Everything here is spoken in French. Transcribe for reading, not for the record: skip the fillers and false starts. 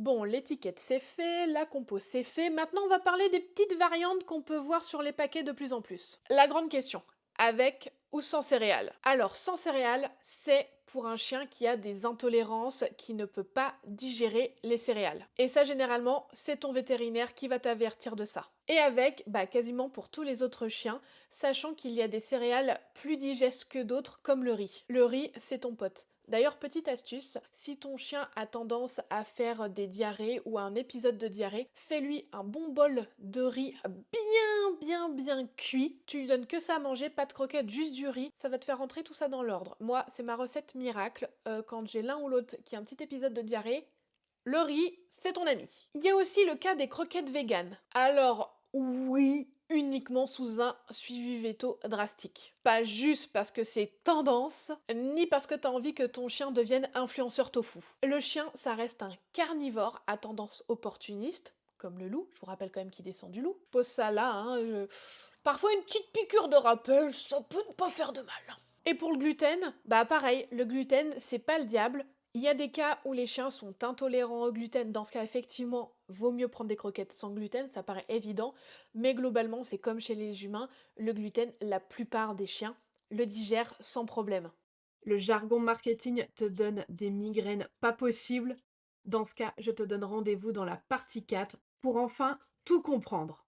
Bon, l'étiquette c'est fait, la compo c'est fait. Maintenant, on va parler des petites variantes qu'on peut voir sur les paquets de plus en plus. La grande question, avec ou sans céréales? Alors, sans céréales, c'est pour un chien qui a des intolérances, qui ne peut pas digérer les céréales. Et ça, généralement, c'est ton vétérinaire qui va t'avertir de ça. Et avec, quasiment pour tous les autres chiens, sachant qu'il y a des céréales plus digestes que d'autres, comme le riz. Le riz, c'est ton pote. D'ailleurs, petite astuce, si ton chien a tendance à faire des diarrhées ou un épisode de diarrhée, fais-lui un bon bol de riz bien cuit. Tu lui donnes que ça à manger, pas de croquettes, juste du riz. Ça va te faire rentrer tout ça dans l'ordre. Moi, c'est ma recette miracle. Quand j'ai l'un ou l'autre qui a un petit épisode de diarrhée, le riz, c'est ton ami. Il y a aussi le cas des croquettes véganes. Alors, oui, uniquement sous un suivi veto drastique. Pas juste parce que c'est tendance, ni parce que t'as envie que ton chien devienne influenceur tofu. Le chien, ça reste un carnivore à tendance opportuniste, comme le loup, je vous rappelle quand même qu'il descend du loup. Je pose ça là, parfois une petite piqûre de rappel, ça peut ne pas faire de mal. Et pour le gluten, pareil, le gluten, c'est pas le diable. Il y a des cas où les chiens sont intolérants au gluten. Dans ce cas, effectivement, vaut mieux prendre des croquettes sans gluten, ça paraît évident. Mais globalement, c'est comme chez les humains, le gluten, la plupart des chiens le digèrent sans problème. Le jargon marketing te donne des migraines pas possibles. Dans ce cas, je te donne rendez-vous dans la partie 4 pour enfin tout comprendre.